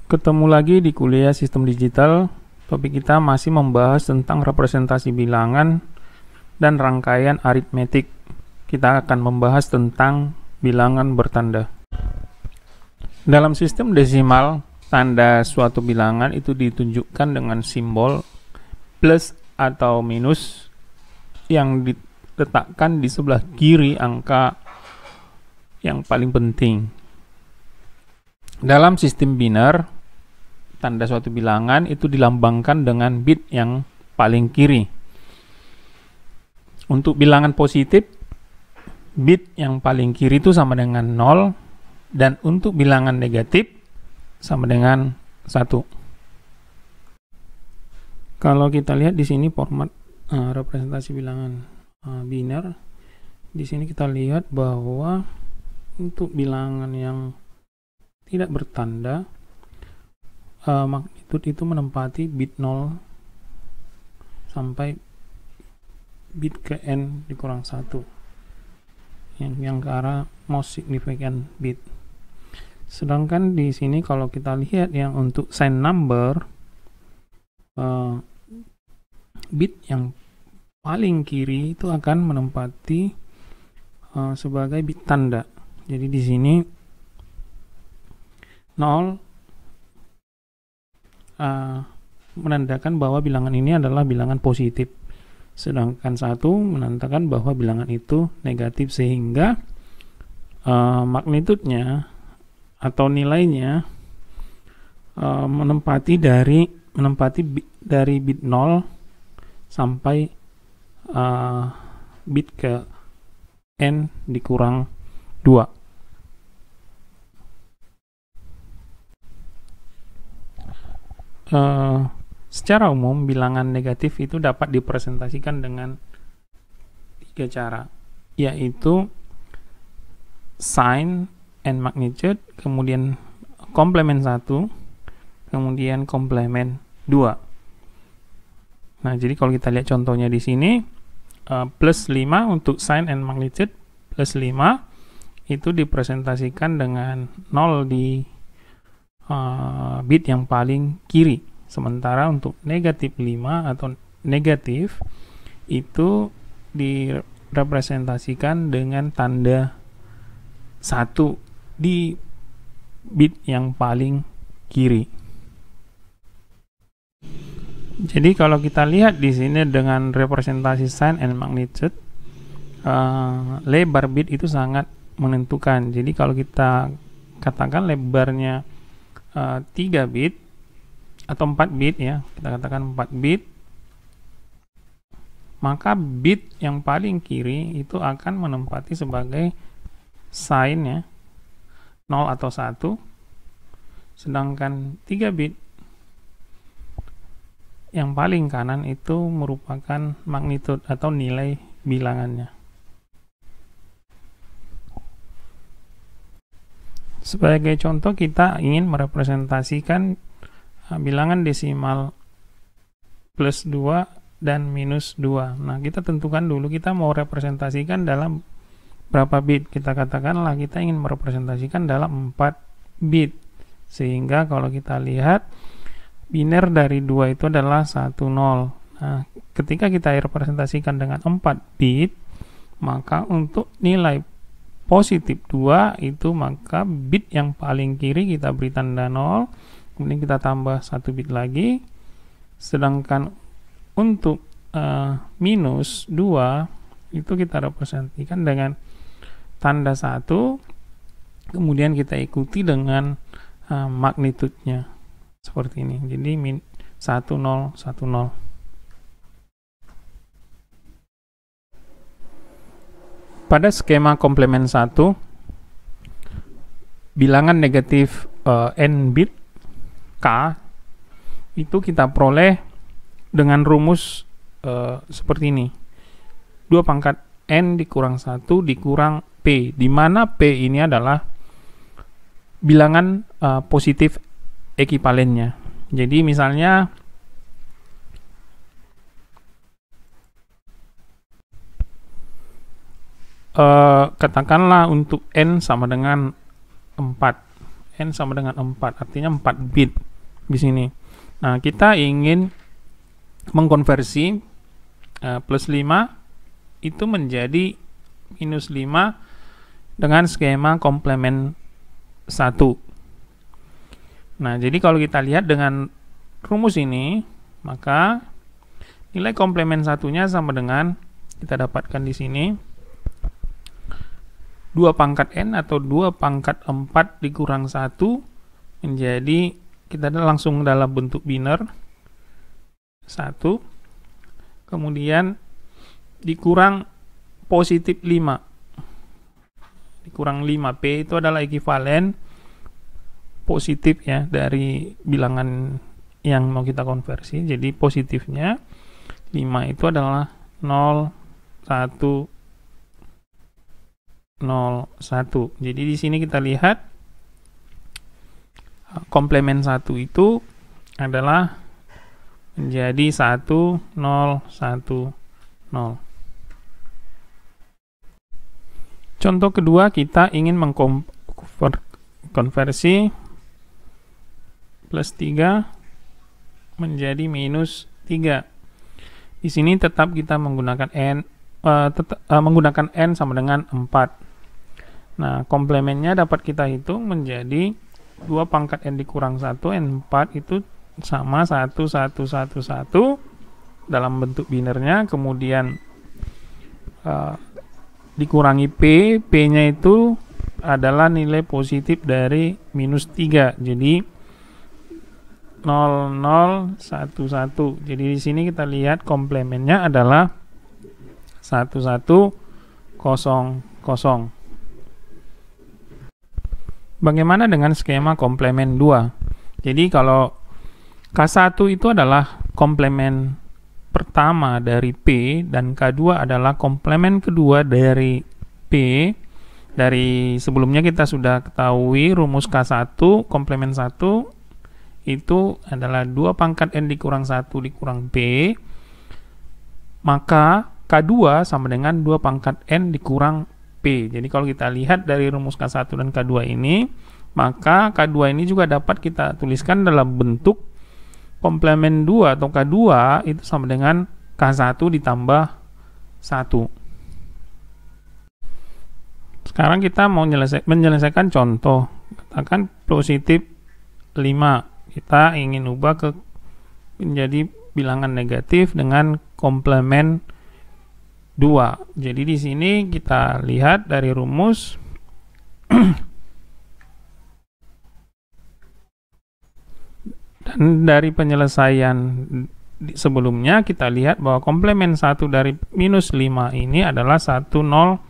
Ketemu lagi di kuliah sistem digital. Topik kita masih membahas tentang representasi bilangan dan rangkaian aritmetik. Kita akan membahas tentang bilangan bertanda. Dalam sistem desimal, tanda suatu bilangan itu ditunjukkan dengan simbol plus atau minus yang diletakkan di sebelah kiri angka yang paling penting. Dalam sistem biner, tanda suatu bilangan itu dilambangkan dengan bit yang paling kiri. Untuk bilangan positif, bit yang paling kiri itu sama dengan 0, dan untuk bilangan negatif sama dengan 1. Kalau kita lihat di sini format representasi bilangan biner, di sini kita lihat bahwa untuk bilangan yang tidak bertanda, magnitude itu menempati bit 0 sampai bit ke n dikurang 1, yang ke arah most significant bit. Sedangkan di sini kalau kita lihat yang untuk sign number, bit yang paling kiri itu akan menempati sebagai bit tanda. Jadi di sini 0 menandakan bahwa bilangan ini adalah bilangan positif, sedangkan 1 menandakan bahwa bilangan itu negatif, sehingga magnitudenya atau nilainya menempati dari bit 0 sampai bit ke n dikurang 2. Secara umum bilangan negatif itu dapat dipresentasikan dengan 3 cara, yaitu sign and magnitude, kemudian komplement 1, kemudian komplement 2. Nah, jadi kalau kita lihat contohnya di sini, plus 5 untuk sign and magnitude, plus 5 itu dipresentasikan dengan 0 di bit yang paling kiri, sementara untuk negatif 5 atau negatif itu direpresentasikan dengan tanda 1 di bit yang paling kiri. Jadi kalau kita lihat di sini dengan representasi sign and magnitude, lebar bit itu sangat menentukan. Jadi kalau kita katakan lebarnya 3 bit atau 4 bit, ya, kita katakan 4 bit, maka bit yang paling kiri itu akan menempati sebagai sign, ya, 0 atau 1, sedangkan 3 bit yang paling kanan itu merupakan magnitude atau nilai bilangannya. Sebagai contoh, kita ingin merepresentasikan bilangan desimal plus 2 dan minus 2. Nah, kita tentukan dulu kita mau representasikan dalam berapa bit. Kita katakanlah kita ingin merepresentasikan dalam 4 bit. Sehingga kalau kita lihat, biner dari 2 itu adalah 1, 0. Nah, ketika kita representasikan dengan 4 bit, maka untuk nilai positif 2 itu, maka bit yang paling kiri kita beri tanda 0, kemudian kita tambah 1 bit lagi, sedangkan untuk minus 2 itu kita representasikan dengan tanda 1, kemudian kita ikuti dengan magnitudenya seperti ini. Jadi 1, 0, 1, 0. Pada skema komplement 1, bilangan negatif n bit k itu kita peroleh dengan rumus seperti ini. 2 pangkat n dikurang 1 dikurang p, di mana p ini adalah bilangan positif ekivalennya. Jadi misalnya katakanlah untuk n sama dengan 4, n sama dengan 4, artinya 4 bit di sini. Nah, kita ingin mengkonversi plus 5 itu menjadi minus 5 dengan skema komplement 1. Nah, jadi kalau kita lihat dengan rumus ini, maka nilai komplement satunya sama dengan, kita dapatkan di sini 2 pangkat n atau 2 pangkat 4 dikurang 1 menjadi, kita langsung dalam bentuk biner 1, kemudian dikurang positif 5 dikurang 5. P itu adalah ekuivalen positif ya dari bilangan yang mau kita konversi. Jadi positifnya 5 itu adalah 0, 1, 0, 1. Jadi di sini kita lihat komplement 1 itu adalah menjadi 1, 0, 1, 0. Contoh kedua, kita ingin mengkonversi plus 3 menjadi minus 3. Di sini tetap kita menggunakan menggunakan n sama dengan 4. Nah, komplementnya dapat kita hitung menjadi 2 pangkat n dikurang 1, n4 itu sama 1, 1, 1, 1 dalam bentuk binernya, kemudian dikurangi P-nya itu adalah nilai positif dari minus 3. Jadi 0, 0, 1, 1. Jadi di sini kita lihat komplementnya adalah 1, 1, 0, 0. Bagaimana dengan skema komplement 2? Jadi kalau K1 itu adalah komplement pertama dari P dan K2 adalah komplement kedua dari P. Dari sebelumnya kita sudah ketahui rumus K1 komplement 1 itu adalah 2 pangkat n dikurang 1 dikurang P, maka K2 sama dengan 2 pangkat n dikurang P. Jadi kalau kita lihat dari rumus K1 dan K2 ini, maka K2 ini juga dapat kita tuliskan dalam bentuk komplement 2 atau K2 itu sama dengan K1 ditambah 1. Sekarang kita mau menyelesaikan contoh. Katakan positif 5. Kita ingin ubah ke menjadi bilangan negatif dengan komplement 2. Jadi di sini kita lihat dari rumus dan dari penyelesaian sebelumnya kita lihat bahwa komplement 1 dari minus 5 ini adalah 1, 0,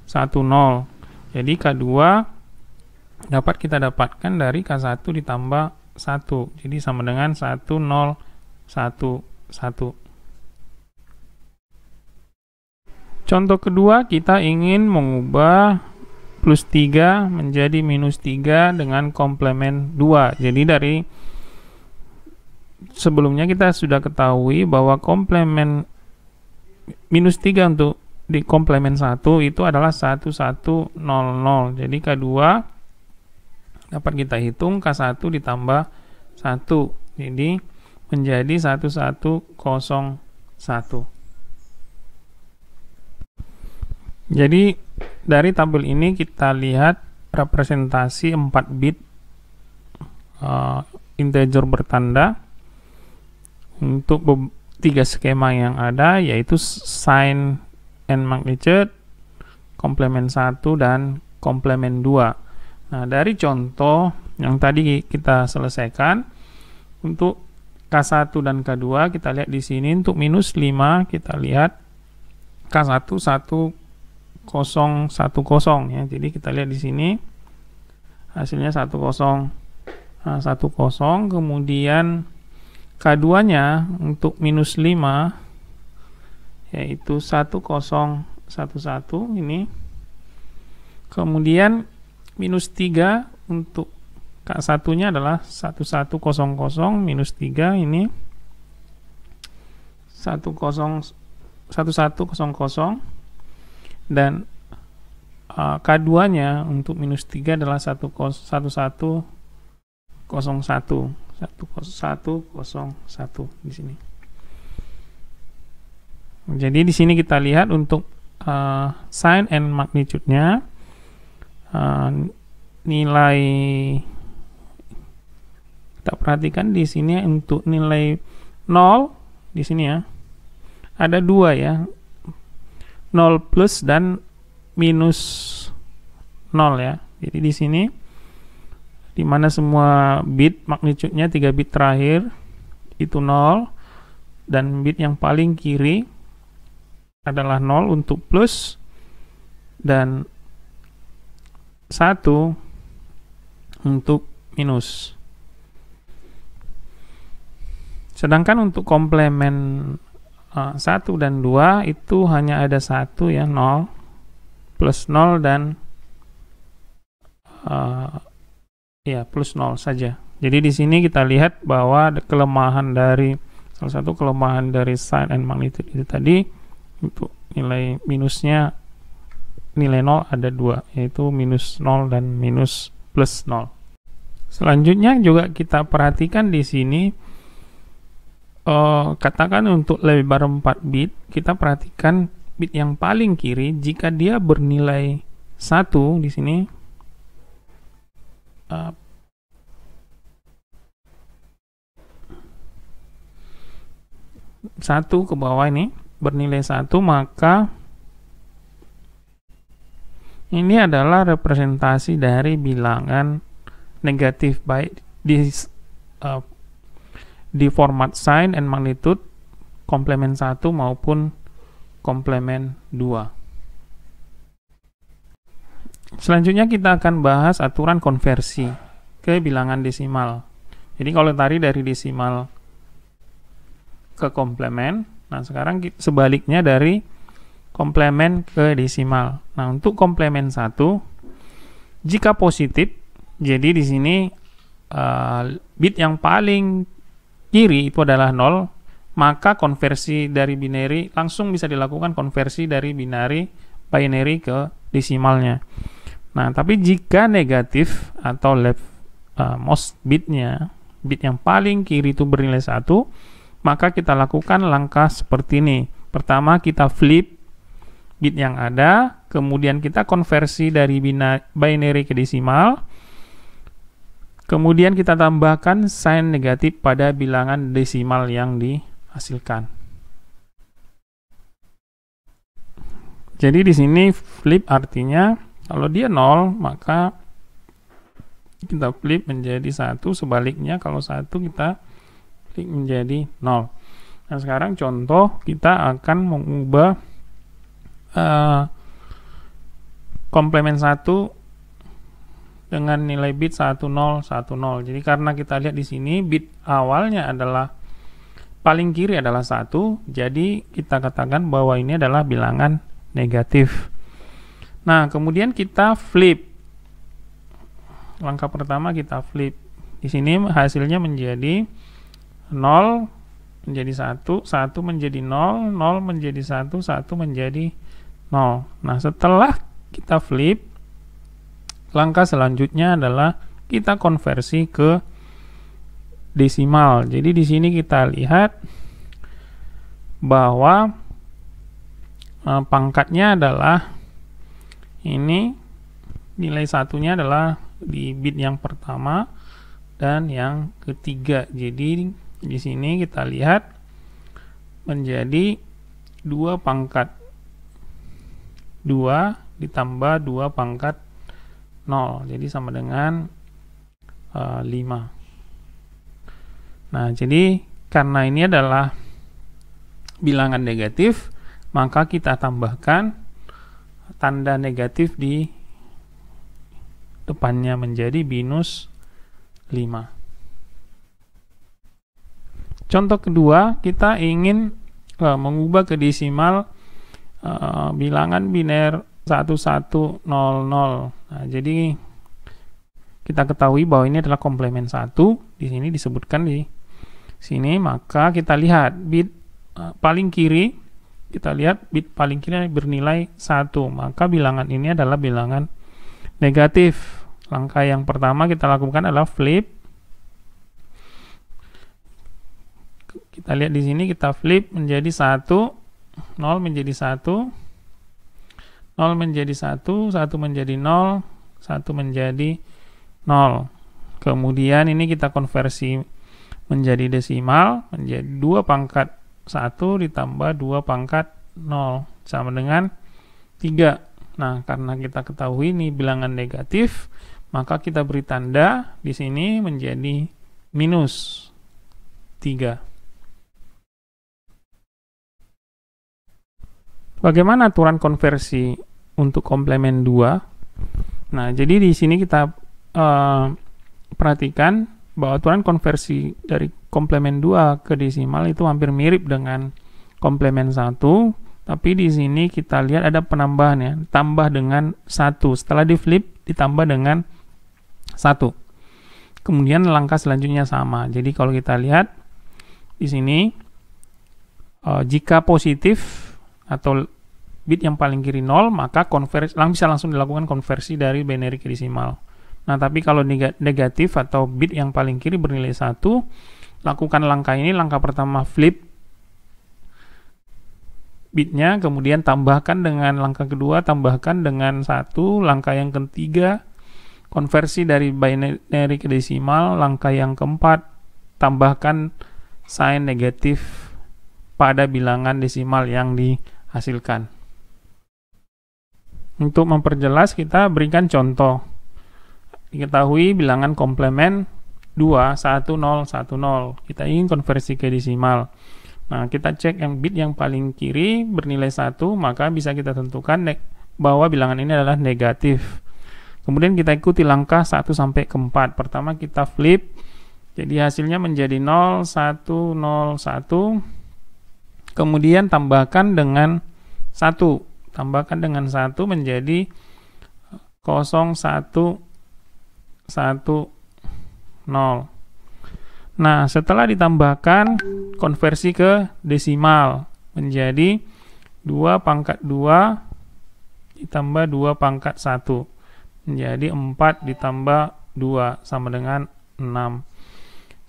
1, 0. Jadi K2 dapat kita dapatkan dari K1 ditambah 1. Jadi sama dengan 1, 0, 1, 1. Contoh kedua, kita ingin mengubah plus 3 menjadi minus 3 dengan komplement 2. Jadi dari sebelumnya kita sudah ketahui bahwa komplement minus 3 untuk di komplement 1 itu adalah 1, 1, 0, 0. Jadi K2 dapat kita hitung K1 ditambah 1. Jadi menjadi 1, 1, 0, 1. Jadi dari tabel ini kita lihat representasi 4 bit integer bertanda untuk 3 skema yang ada, yaitu sign and magnitude, komplement 1 dan komplement 2. Nah, dari contoh yang tadi kita selesaikan untuk K1 dan K2, kita lihat di sini untuk minus 5 kita lihat K1 1, 0, 1, 0 ya. Jadi kita lihat di sini hasilnya 1, 0, 1, 0. Kemudian K2-nya untuk minus 5 yaitu 1, 0, 1, 1 ini. Kemudian minus 3 untuk K1-nya adalah 1, 1, 0, 0 minus 3 ini 1, 0, 1, 1, 0, 0 dan K2-nya untuk minus 3 adalah 1, 1, 1, di sini. Jadi di sini kita lihat untuk sign and magnitude-nya, nilai, kita perhatikan di sini untuk nilai 0 di sini ya, ada dua ya, 0 plus dan minus 0 ya. Jadi di sini di mana semua bit magnitude-nya 3 bit terakhir itu 0, dan bit yang paling kiri adalah 0 untuk plus, dan 1 untuk minus. Sedangkan untuk komplemen 1 dan 2 itu hanya ada 1 ya, 0, plus 0 dan plus 0 saja. Jadi di sini kita lihat bahwa kelemahan dari, salah satu kelemahan dari sign and magnitude itu tadi, untuk nilai minusnya, nilai 0 ada 2, yaitu minus 0 dan minus plus 0. Selanjutnya juga kita perhatikan di sini, katakan untuk lebar 4 bit, kita perhatikan bit yang paling kiri, jika dia bernilai 1 di sini, 1 ke bawah ini bernilai 1, maka ini adalah representasi dari bilangan negatif, baik di format sign and magnitude komplemen 1 maupun komplemen 2. Selanjutnya kita akan bahas aturan konversi ke bilangan desimal. Jadi kalau tadi dari desimal ke komplemen, nah sekarang sebaliknya dari komplemen ke desimal. Nah, untuk komplemen 1, jika positif, jadi di sini bit yang paling kiri itu adalah 0, maka konversi dari binary langsung bisa dilakukan, konversi dari binary ke desimalnya. Nah, tapi jika negatif atau leftmost bitnya, bit yang paling kiri itu bernilai 1, maka kita lakukan langkah seperti ini. Pertama, kita flip bit yang ada, kemudian kita konversi dari binary ke desimal, kemudian kita tambahkan sign negatif pada bilangan desimal yang dihasilkan. Jadi di sini flip artinya kalau dia 0, maka kita flip menjadi 1, sebaliknya kalau 1 kita flip menjadi 0. Nah, sekarang contoh kita akan mengubah komplemen 1 dengan nilai bit 1010. Jadi karena kita lihat di sini bit awalnya adalah paling kiri adalah 1, jadi kita katakan bahwa ini adalah bilangan negatif. Nah, kemudian kita flip. Langkah pertama kita flip. Di sini hasilnya menjadi 0 menjadi 1, 1 menjadi 0, 0 menjadi 1, 1 menjadi 0. Nah, setelah kita flip, langkah selanjutnya adalah kita konversi ke desimal. Jadi di sini kita lihat bahwa pangkatnya adalah ini, nilai satunya adalah di bit yang pertama dan yang ketiga. Jadi di sini kita lihat menjadi 2 pangkat 2 ditambah 2 pangkat 0, jadi sama dengan 5. Nah, jadi karena ini adalah bilangan negatif, maka kita tambahkan tanda negatif di depannya menjadi minus 5. Contoh kedua, kita ingin mengubah ke desimal bilangan biner 1100. Nah, jadi kita ketahui bahwa ini adalah komplemen 1, di sini disebutkan di sini, maka kita lihat bit paling kiri, kita lihat bit paling kiri bernilai 1, maka bilangan ini adalah bilangan negatif. Langkah yang pertama kita lakukan adalah flip. Kita lihat di sini, kita flip menjadi 1, 0 menjadi 1, 0 menjadi 1, 1 menjadi 0, 1 menjadi 0. Kemudian ini kita konversi menjadi desimal, menjadi 2 pangkat 1 ditambah 2 pangkat 0 sama dengan 3. Nah, karena kita ketahui ini bilangan negatif, maka kita beri tanda di sini menjadi minus 3. Bagaimana aturan konversi untuk komplemen 2? Nah, jadi di sini kita perhatikan bahwa aturan konversi dari komplemen 2 ke desimal itu hampir mirip dengan komplemen 1, tapi di sini kita lihat ada penambahan ya, tambah dengan 1. Setelah di flip ditambah dengan 1. Kemudian langkah selanjutnya sama. Jadi kalau kita lihat di sini, jika positif atau bit yang paling kiri 0, maka bisa langsung dilakukan konversi dari binary ke desimal. Nah, tapi kalau negatif atau bit yang paling kiri bernilai 1, lakukan langkah ini. Langkah pertama flip bitnya, kemudian tambahkan dengan langkah kedua, tambahkan dengan 1, langkah yang ketiga konversi dari binary ke desimal, langkah yang keempat tambahkan sign negatif pada bilangan desimal yang dihasilkan. Untuk memperjelas, kita berikan contoh. Diketahui bilangan komplemen 2, 1, 0, 1, 0. Kita ingin konversi ke desimal. Nah, kita cek yang bit yang paling kiri bernilai 1, maka bisa kita tentukan bahwa bilangan ini adalah negatif. Kemudian kita ikuti langkah 1 sampai ke 4. Pertama kita flip, jadi hasilnya menjadi 0, 1, 0, 1. Kemudian tambahkan dengan 1. Tambahkan dengan 1 menjadi 0, 1, 1, 0. Nah, setelah ditambahkan, konversi ke desimal menjadi 2 pangkat 2 ditambah 2 pangkat 1. Menjadi 4 ditambah 2 sama dengan 6.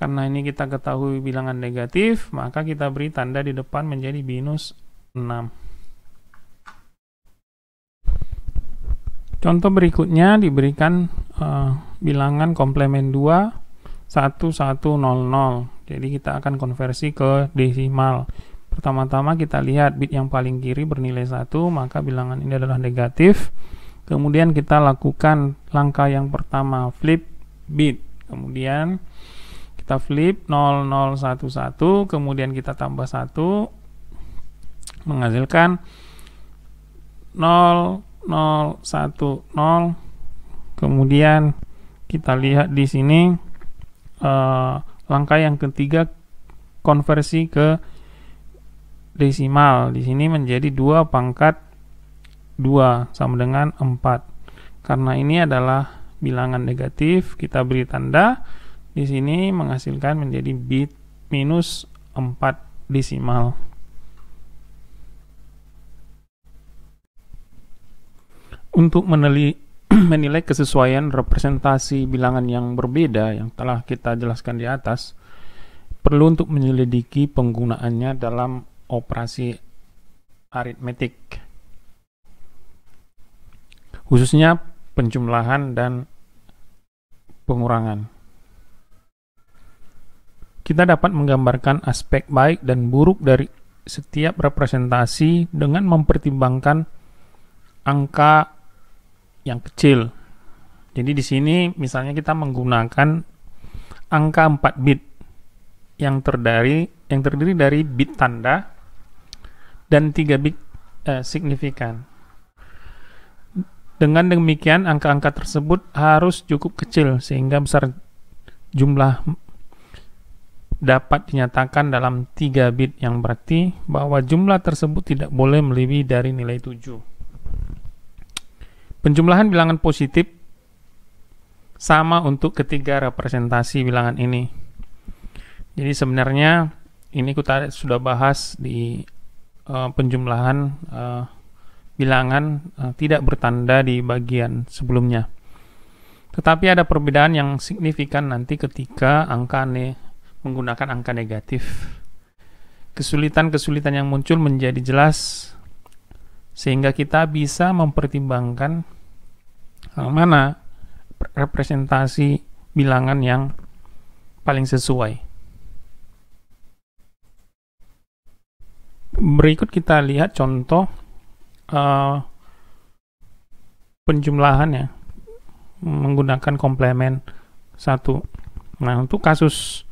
Karena ini kita ketahui bilangan negatif, maka kita beri tanda di depan menjadi minus 6. Contoh berikutnya diberikan bilangan komplemen 2, 1, 1, 0, 0. Jadi kita akan konversi ke desimal. Pertama-tama kita lihat bit yang paling kiri bernilai 1, maka bilangan ini adalah negatif. Kemudian kita lakukan langkah yang pertama, flip bit. Kemudian kita flip 0, 0, 1, 1. Kemudian kita tambah 1, menghasilkan 0, 0, 1, 0. Kemudian kita lihat di sini langkah yang ketiga, konversi ke desimal. Di sini menjadi 2 pangkat 2 sama dengan 4. Karena ini adalah bilangan negatif, kita beri tanda di sini menghasilkan menjadi bit minus 4 desimal. Untuk menilai kesesuaian representasi bilangan yang berbeda yang telah kita jelaskan di atas, perlu untuk menyelidiki penggunaannya dalam operasi aritmetik, khususnya penjumlahan dan pengurangan. Kita dapat menggambarkan aspek baik dan buruk dari setiap representasi dengan mempertimbangkan angka yang kecil. Jadi di sini misalnya kita menggunakan angka 4 bit yang terdiri dari bit tanda dan 3 bit signifikan. Dengan demikian angka-angka tersebut harus cukup kecil sehingga besar jumlah dapat dinyatakan dalam 3 bit, yang berarti bahwa jumlah tersebut tidak boleh melebihi dari nilai 7. Penjumlahan bilangan positif sama untuk ketiga representasi bilangan ini. Jadi sebenarnya ini kita sudah bahas di penjumlahan bilangan tidak bertanda di bagian sebelumnya. Tetapi ada perbedaan yang signifikan nanti ketika menggunakan angka negatif. kesulitan-kesulitan yang muncul menjadi jelas, sehingga kita bisa mempertimbangkan mana representasi bilangan yang paling sesuai. Berikut kita lihat contoh penjumlahan ya menggunakan komplement 1. Nah, untuk kasus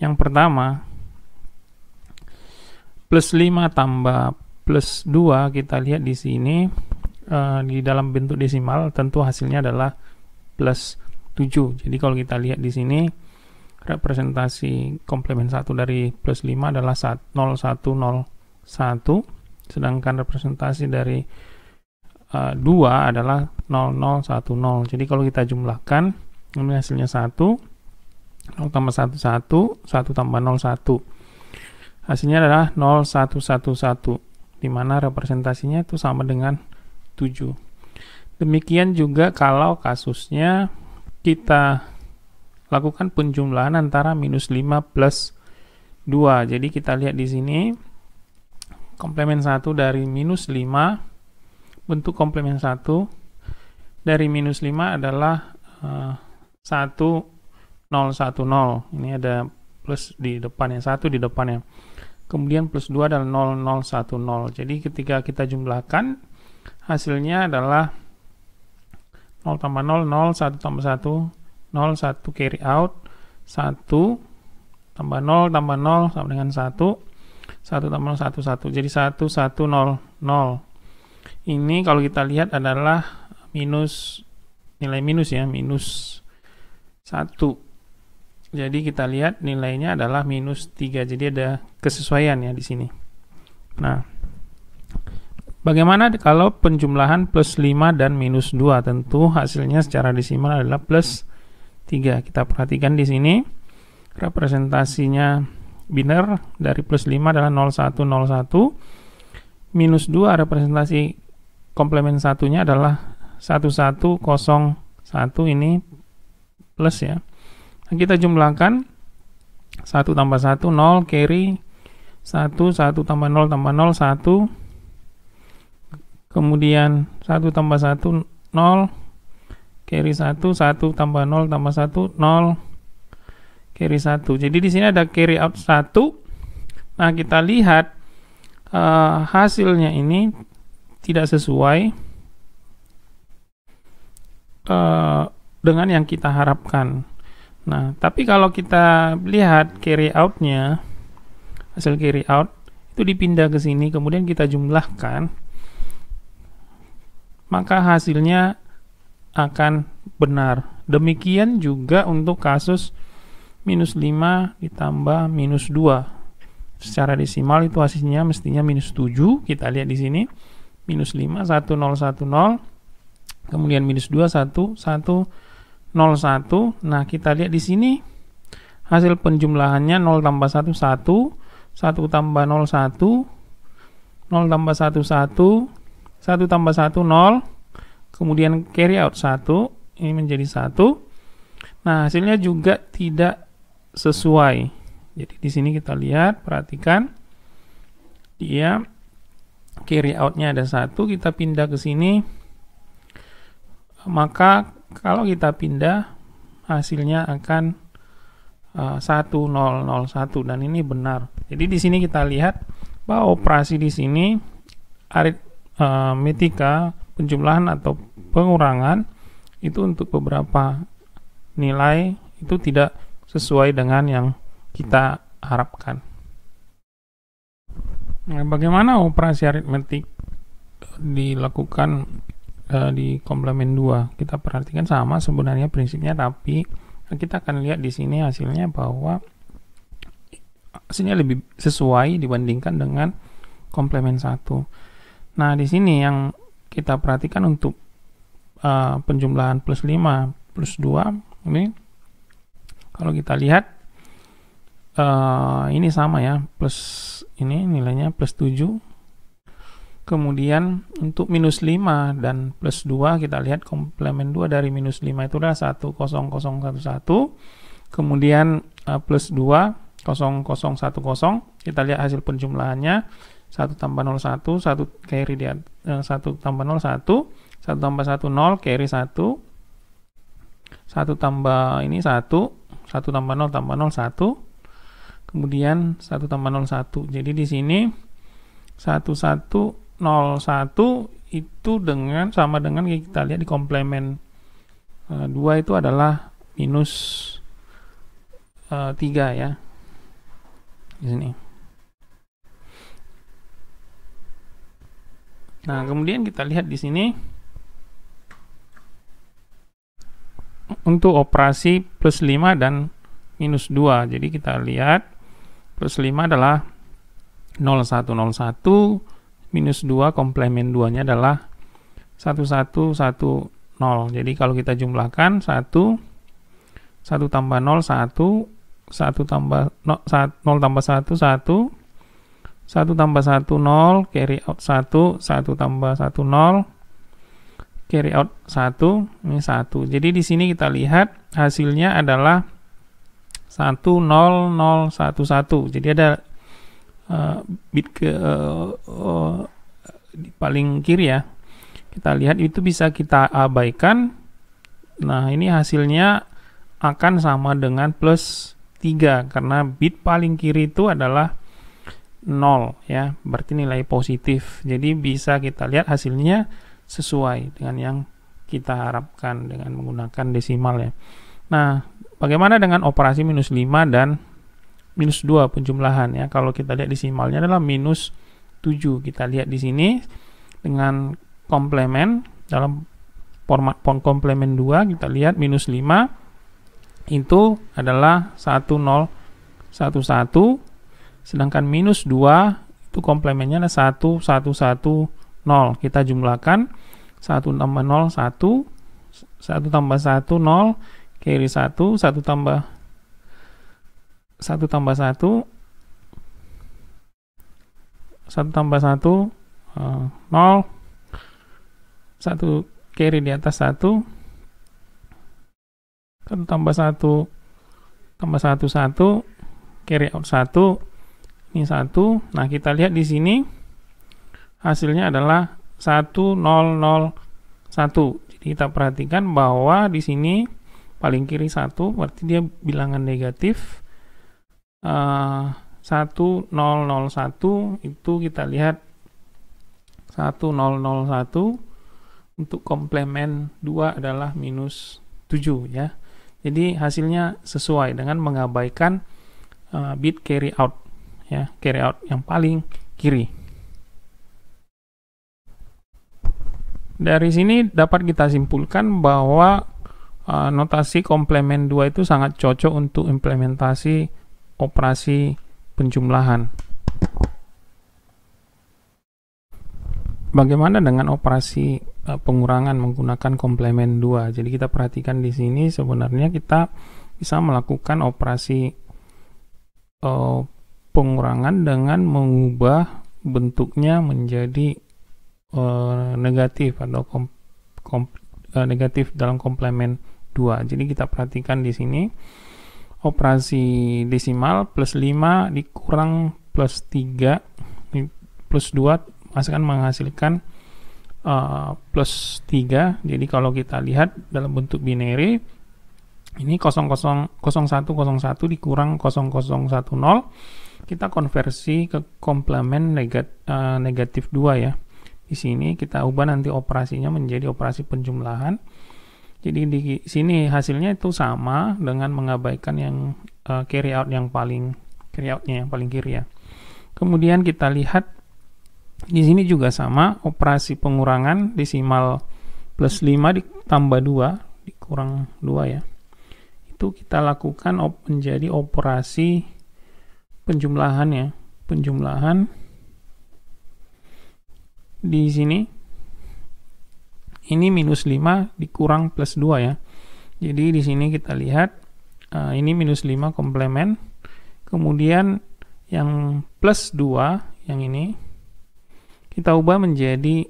yang pertama, plus 5 tambah plus 2, kita lihat di sini di dalam bentuk desimal tentu hasilnya adalah plus 7. Jadi kalau kita lihat di sini representasi komplement 1 dari plus 5 adalah 0101, sedangkan representasi dari 2 adalah 0010. Jadi kalau kita jumlahkan, ini hasilnya 1, 0 tambah 1, 1, 1 tambah 0, 1. Hasilnya adalah 0111, di mana representasinya itu sama dengan 7. Demikian juga kalau kasusnya kita lakukan penjumlahan antara minus 5 plus 2. Jadi kita lihat di sini komplement 1 dari minus 5, bentuk komplement 1 dari minus 5 adalah 1010. Ini ada plus di depannya, 1 di depannya. Kemudian plus 2 adalah 0010. Jadi ketika kita jumlahkan, hasilnya adalah 0 tambah 0, 0, 1 tambah 1, 0, 1 carry out, 1 tambah 0 tambah 0 sama dengan 1, 1 tambah 0, 1, 1. Jadi 1, 1, 0, 0. Ini kalau kita lihat adalah minus, nilai minus ya, minus 1. Jadi kita lihat nilainya adalah minus 3. Jadi ada kesesuaian ya di sini. Nah, bagaimana kalau penjumlahan plus 5 dan minus 2? Tentu hasilnya secara desimal adalah plus 3. Kita perhatikan di sini representasinya biner dari plus 5 adalah 0101. Minus 2 representasi komplement satunya adalah 1101, ini plus ya. Nah, kita jumlahkan 1 tambah 1, 0, carry 1, 1 tambah 0 tambah 0, 1. Kemudian 1 tambah 1, 0, carry 1, 1 tambah 0 tambah 1, 0, carry 1. Jadi di sini ada carry out 1. Nah, kita lihat hasilnya ini tidak sesuai dengan yang kita harapkan. Nah, tapi kalau kita lihat carry out-nya, hasil carry out itu dipindah ke sini, kemudian kita jumlahkan, maka hasilnya akan benar. Demikian juga untuk kasus minus 5 ditambah minus 2. Secara desimal itu hasilnya mestinya minus 7. Kita lihat di sini minus 5, 1010. Kemudian minus 2, 1, 1, 0, 1. Nah, kita lihat di sini hasil penjumlahannya 0 tambah 1, 1, 1 tambah 0, 1, 0 tambah 1, 1, 1 tambah 1, 0. Kemudian carry out 1, ini menjadi 1. Nah, hasilnya juga tidak sesuai. Jadi di sini kita lihat, perhatikan, dia carry out-nya ada 1, kita pindah ke sini, maka kalau kita pindah hasilnya akan 1001 dan ini benar. Jadi di sini kita lihat bahwa operasi di sini aritmetika penjumlahan atau pengurangan itu untuk beberapa nilai itu tidak sesuai dengan yang kita harapkan. Nah, bagaimana operasi aritmetik dilakukan di komplement 2? Kita perhatikan sama sebenarnya prinsipnya, tapi kita akan lihat di sini hasilnya bahwa hasilnya lebih sesuai dibandingkan dengan komplement 1. Nah, di sini yang kita perhatikan untuk penjumlahan plus 5 plus 2 ini, kalau kita lihat ini sama ya, plus ini nilainya plus 7. Kemudian untuk minus 5 dan plus 2 kita lihat komplement 2 dari minus 5 itu adalah 10011. Kemudian plus 2 0010. Kita lihat hasil penjumlahannya 1 tambah 01, 1 carry dia 1 tambah 01, 1 tambah 1 0, carry 1, 1 tambah ini 1, 1 tambah 0 tambah 0 1, kemudian 1 tambah 0 1. Jadi di sini 1101 itu sama dengan kita lihat di komplemen 2 itu adalah minus 3 ya. Di sini. Nah, kemudian kita lihat di sini untuk operasi plus 5 dan minus 2. Jadi kita lihat plus 5 adalah 0101, minus 2 komplemen 2-nya adalah 1110. Jadi kalau kita jumlahkan 1 tambah 0 1, 1 tambah 0 tambah 1 1, 1 tambah 1 0, carry out 1, 1 tambah 1 0, carry out 1, ini 1. Jadi di sini kita lihat hasilnya adalah 10011. Jadi ada bit di paling kiri ya. Kita lihat itu bisa kita abaikan. Nah, ini hasilnya akan sama dengan plus 3 karena bit paling kiri itu adalah 0 ya, berarti nilai positif. Jadi bisa kita lihat hasilnya sesuai dengan yang kita harapkan dengan menggunakan desimal ya. Nah, bagaimana dengan operasi minus 5 dan minus 2 penjumlahan ya? Kalau kita lihat desimalnya adalah minus 7. Kita lihat di sini dengan komplemen dalam format komplemen 2 kita lihat minus 5 itu adalah 1011, sedangkan minus 2 itu komplemennya adalah 1110. Kita jumlahkan 1 tambah 0 1, 1 tambah 1 0, carry 1, 1 tambah 1 tambah 1, 1 tambah 1 0, 1 carry di atas 1, 1 tambah 1 tambah 1 1, carry out 1, ini 1. Nah, kita lihat di sini hasilnya adalah 1001. Jadi kita perhatikan bahwa di sini paling kiri 1 berarti dia bilangan negatif. 1001 itu kita lihat 1001 untuk komplemen 2 adalah minus 7 ya. Jadi hasilnya sesuai dengan mengabaikan bit carry out ya, carry out yang paling kiri. Dari sini dapat kita simpulkan bahwa notasi komplemen 2 itu sangat cocok untuk implementasi operasi penjumlahan. Bagaimana dengan operasi pengurangan menggunakan komplemen 2? Jadi kita perhatikan di sini sebenarnya kita bisa melakukan operasi pengurangan dengan mengubah bentuknya menjadi negatif atau negatif dalam komplemen 2. Jadi kita perhatikan di sini operasi desimal plus 5 dikurang plus 3 plus 2 akan menghasilkan plus 3. Jadi kalau kita lihat dalam bentuk binary ini 0101 dikurang 0010, kita konversi ke komplemen negatif 2 ya. Di sini kita ubah nanti operasinya menjadi operasi penjumlahan. Jadi di sini hasilnya itu sama dengan mengabaikan yang carry out yang paling kiri ya. Kemudian kita lihat di sini juga sama, operasi pengurangan desimal plus 5 ditambah 2 dikurang 2 ya. Itu kita lakukan menjadi operasi penjumlahan ya. Penjumlahan di sini ini minus 5 dikurang plus 2 ya. Jadi di sini kita lihat ini minus 5 komplemen. Kemudian yang plus 2 yang ini kita ubah menjadi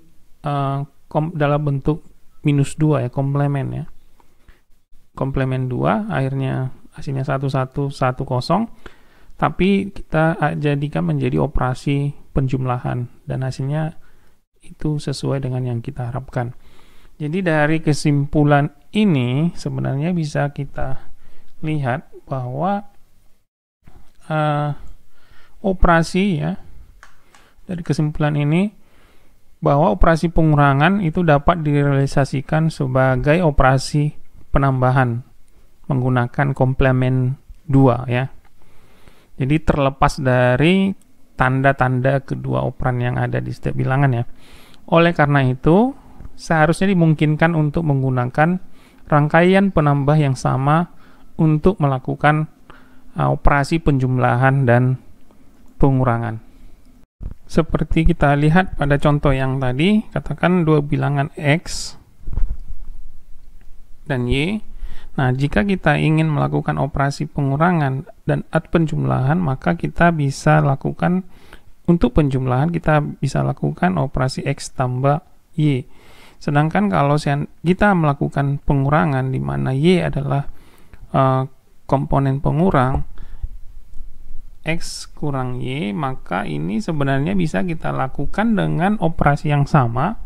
dalam bentuk minus 2 ya, komplemen ya. Komplemen 2 akhirnya hasilnya 1110. tapi kita jadikan menjadi operasi penjumlahan dan hasilnya itu sesuai dengan yang kita harapkan. Jadi dari kesimpulan ini sebenarnya bisa kita lihat bahwa operasi ya, dari kesimpulan ini bahwa operasi pengurangan itu dapat direalisasikan sebagai operasi penambahan menggunakan komplement 2 ya. Jadi terlepas dari tanda-tanda kedua operan yang ada di setiap bilangan ya. Oleh karena itu, seharusnya dimungkinkan untuk menggunakan rangkaian penambah yang sama untuk melakukan operasi penjumlahan dan pengurangan. Seperti kita lihat pada contoh yang tadi, katakan dua bilangan X dan Y. Nah, jika kita ingin melakukan operasi pengurangan dan penjumlahan, maka kita bisa lakukan, untuk penjumlahan kita bisa lakukan operasi X tambah Y. Sedangkan kalau kita melakukan pengurangan di mana Y adalah komponen pengurang, X kurang Y, maka ini sebenarnya bisa kita lakukan dengan operasi yang sama,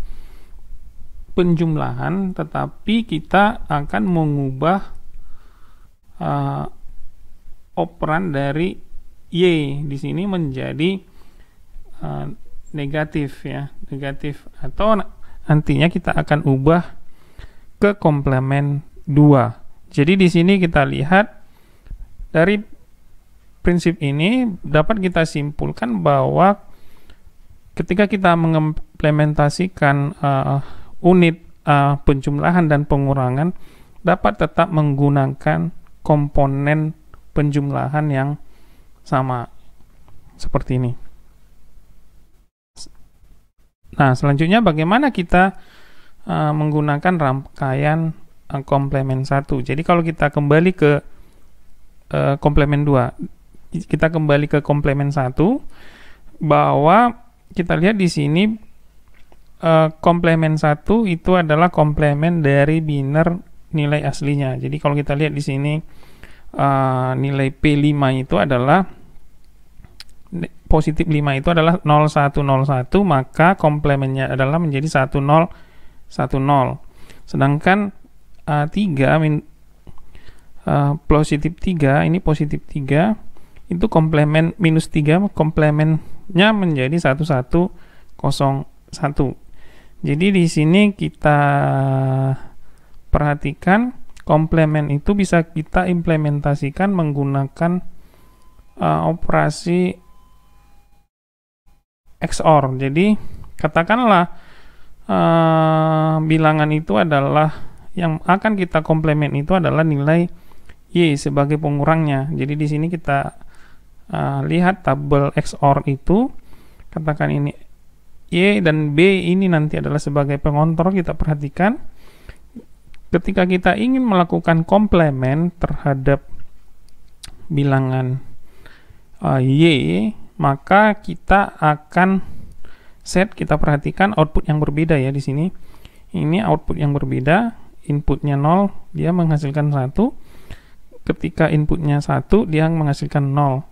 penjumlahan, tetapi kita akan mengubah operan dari Y di sini menjadi negatif ya, negatif, atau nantinya kita akan ubah ke komplement 2. Jadi di sini kita lihat dari prinsip ini dapat kita simpulkan bahwa ketika kita mengimplementasikan unit penjumlahan dan pengurangan, dapat tetap menggunakan komponen penjumlahan yang sama seperti ini. Nah, selanjutnya bagaimana kita menggunakan rangkaian komplement 1. Jadi kalau kita kembali ke komplement 2, kita kembali ke komplement 1, bahwa kita lihat di sini komplement 1 itu adalah komplement dari biner nilai aslinya. Jadi kalau kita lihat di sini nilai P5 itu adalah positif 5 itu adalah 0101, maka komplementnya adalah menjadi 1010. Sedangkan 3 positif 3 ini positif 3 itu komplement minus 3, komplementnya menjadi 1101. Jadi di sini kita perhatikan komplement itu bisa kita implementasikan menggunakan operasi XOR. Jadi katakanlah bilangan itu adalah, yang akan kita komplement itu adalah nilai Y sebagai pengurangnya. Jadi di sini kita lihat tabel XOR itu, katakan ini Y dan B ini nanti adalah sebagai pengontrol. Kita perhatikan ketika kita ingin melakukan komplement terhadap bilangan Y, maka kita akan set, kita perhatikan output yang berbeda ya di sini. Ini output yang berbeda, inputnya 0, dia menghasilkan 1. Ketika inputnya 1, dia menghasilkan 0.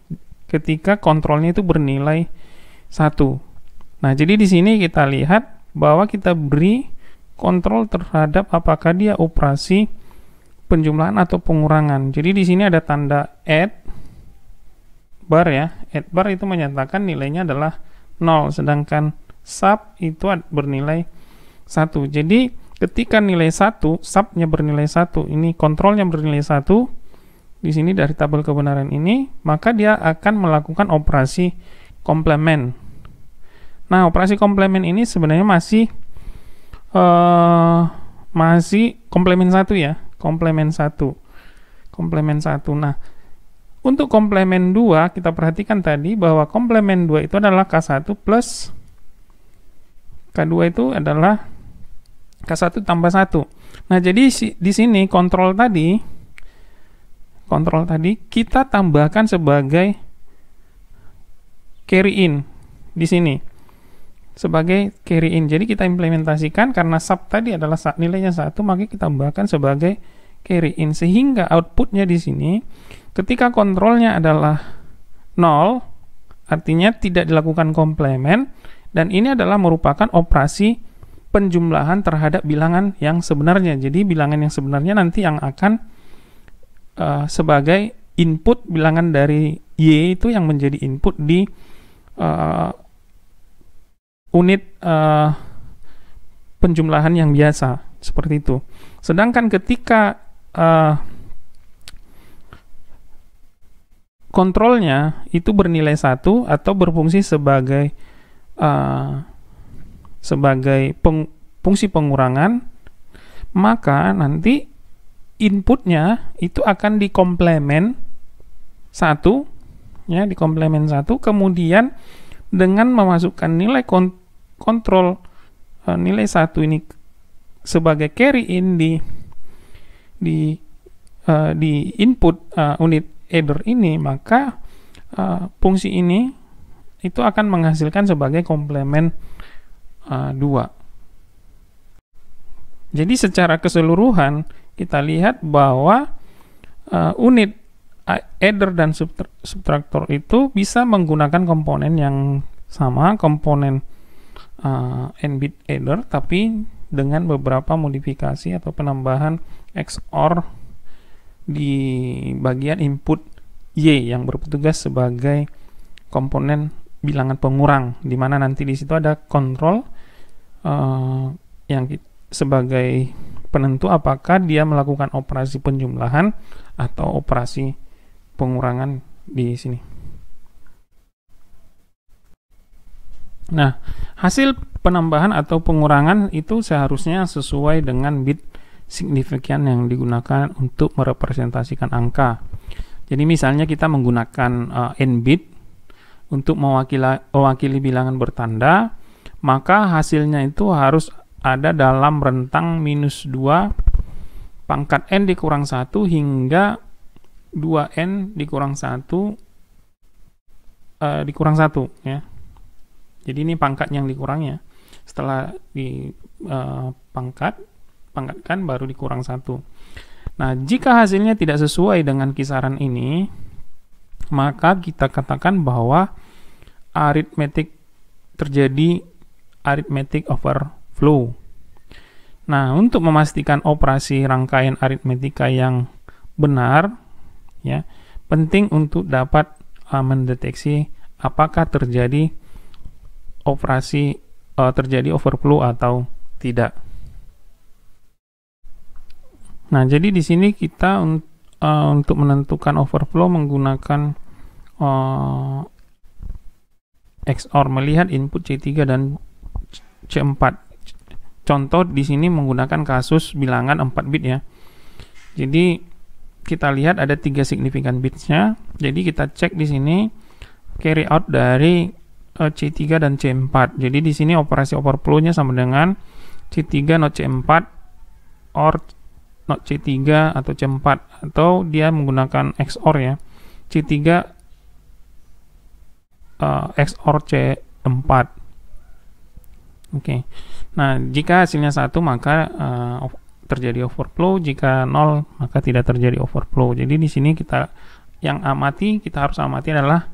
Ketika kontrolnya itu bernilai 1. Nah, jadi di sini kita lihat bahwa kita beri kontrol terhadap apakah dia operasi penjumlahan atau pengurangan. Jadi di sini ada tanda add bar ya. Add bar itu menyatakan nilainya adalah 0, sedangkan sub itu bernilai 1. Jadi ketika nilai 1, subnya bernilai 1, ini kontrolnya bernilai 1, di sini dari tabel kebenaran ini, maka dia akan melakukan operasi komplement. Nah, operasi komplement ini sebenarnya masih komplement 1 ya, komplement 1. Komplement 1. Nah, untuk komplement 2 kita perhatikan tadi bahwa komplement 2 itu adalah K1 plus K2 itu adalah K1 tambah 1. Nah, jadi di sini kontrol tadi kita tambahkan sebagai carry in di sini. Sebagai carry in. Jadi kita implementasikan karena sub tadi adalah nilainya 1, maka kita tambahkan sebagai carry in, sehingga outputnya di sini ketika kontrolnya adalah 0, artinya tidak dilakukan komplement, dan ini adalah merupakan operasi penjumlahan terhadap bilangan yang sebenarnya. Jadi bilangan yang sebenarnya nanti yang akan sebagai input bilangan dari Y itu yang menjadi input di unit penjumlahan yang biasa, seperti itu. Sedangkan ketika kontrolnya itu bernilai 1 atau berfungsi sebagai fungsi pengurangan, maka nanti inputnya itu akan dikomplemen 1, ya, dikomplemen 1, kemudian dengan memasukkan nilai kontrol nilai 1 ini sebagai carry in di input unit adder ini, maka fungsi ini itu akan menghasilkan sebagai komplemen 2. Jadi secara keseluruhan kita lihat bahwa unit adder dan subtraktor itu bisa menggunakan komponen yang sama, komponen n-bit adder, tapi dengan beberapa modifikasi atau penambahan XOR di bagian input Y yang bertugas sebagai komponen bilangan pengurang, di mana nanti di situ ada kontrol yang sebagai penentu apakah dia melakukan operasi penjumlahan atau operasi pengurangan di sini. Nah, hasil penambahan atau pengurangan itu seharusnya sesuai dengan bit signifikan yang digunakan untuk merepresentasikan angka. Jadi misalnya kita menggunakan n bit untuk mewakili bilangan bertanda, maka hasilnya itu harus ada dalam rentang -2 pangkat n dikurang 1 hingga 2n dikurang 1 dikurang 1, ya. Jadi ini pangkat yang dikurangnya. Setelah pangkatkan baru dikurang 1. Nah, jika hasilnya tidak sesuai dengan kisaran ini, maka kita katakan bahwa terjadi arithmetic overflow. Nah, untuk memastikan operasi rangkaian aritmetika yang benar, ya, penting untuk dapat mendeteksi apakah terjadi overflow atau tidak. Nah, jadi di sini kita untuk menentukan overflow menggunakan XOR, melihat input C3 dan C4. Contoh di sini menggunakan kasus bilangan 4 bit, ya. Jadi kita lihat ada 3 signifikan bitsnya. Jadi kita cek di sini carry out dari C3 dan C4. Jadi di sini operasi overflow-nya sama dengan C3 not C4 or not C3 atau C4, atau dia menggunakan XOR, ya. C3 XOR C4. Oke. Nah, jika hasilnya 1 maka terjadi overflow, jika 0 maka tidak terjadi overflow. Jadi di sini kita harus amati adalah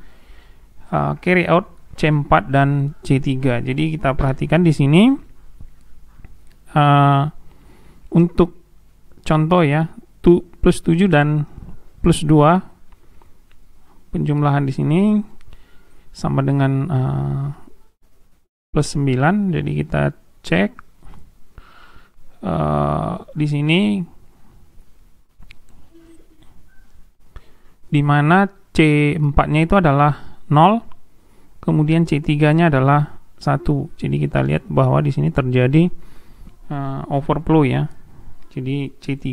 carry out C4 dan C3. Jadi kita perhatikan di sini untuk contoh, ya, plus 7 dan plus 2 penjumlahan di sini sama dengan plus 9. Jadi kita cek di sini di mana C4-nya itu adalah 0, kemudian C3-nya adalah 1. Jadi kita lihat bahwa di sini terjadi overflow, ya. Jadi C3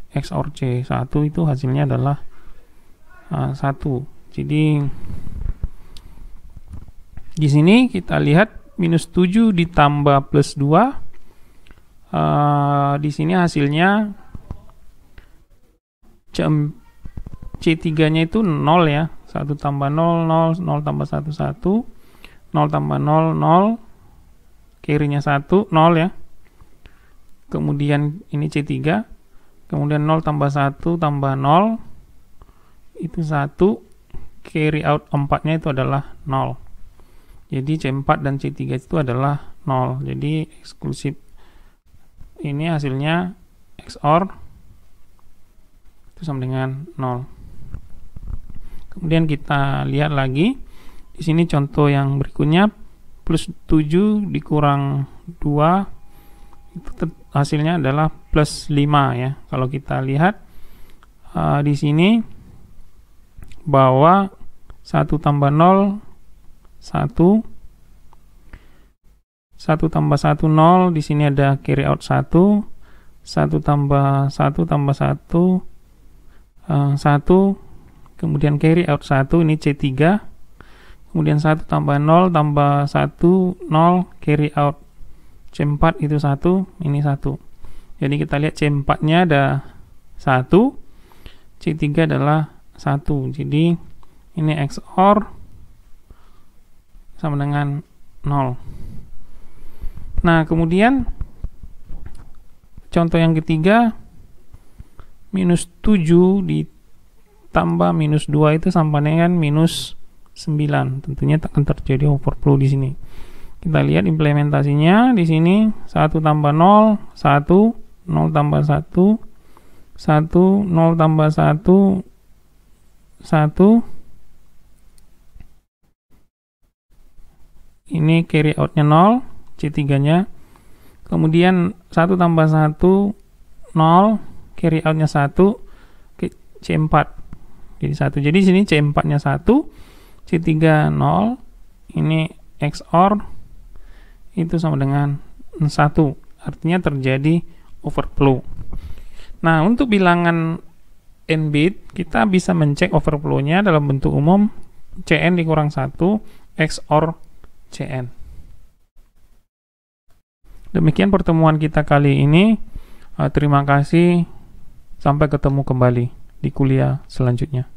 XOR C1 itu hasilnya adalah 1. Jadi di sini kita lihat -7 ditambah plus 2. Di sini hasilnya C3-nya itu 0, ya. 1 tambah 0, 0, 0 tambah 1, 1, 0 tambah 0, 0, carry-nya 1, 0, ya. Kemudian ini C3, kemudian 0 tambah 1 tambah 0, itu 1, carry out 4-nya itu adalah 0. Jadi C4 dan C3 itu adalah 0. Jadi eksklusif ini hasilnya XOR itu sama dengan 0. Kemudian kita lihat lagi di sini contoh yang berikutnya, plus 7 dikurang 2 itu hasilnya adalah plus 5 ya. Kalau kita lihat di sini bahwa 1 tambah 0 1, 1 tambah 1 0, di sini ada carry out 1, 1 tambah 1 tambah 1 1, kemudian carry out 1, ini C3, kemudian 1 tambah 0 tambah 1 0, carry out C4 itu 1, ini 1. Jadi kita lihat C4 nya ada 1, C3 adalah 1, jadi ini XOR sama dengan 0. Nah, kemudian contoh yang ketiga, minus 7 ditambah minus 2 itu sama dengan minus 9. Tentunya akan terjadi overflow di sini. Kita lihat implementasinya di sini, 1 tambah 0 1, 0 tambah 1 1, 0 tambah 1 1, ini carry out-nya 0, C3 nya, kemudian 1 tambah 1 0, carry out-nya 1, C4 jadi 1. Jadi sini C4 nya 1, C3 0, ini XOR itu sama dengan 1, artinya terjadi overflow. Nah, untuk bilangan n bit kita bisa mencek overflow-nya dalam bentuk umum Cn dikurang 1 XOR Cn. Demikian pertemuan kita kali ini. Terima kasih. Sampai ketemu kembali di kuliah selanjutnya.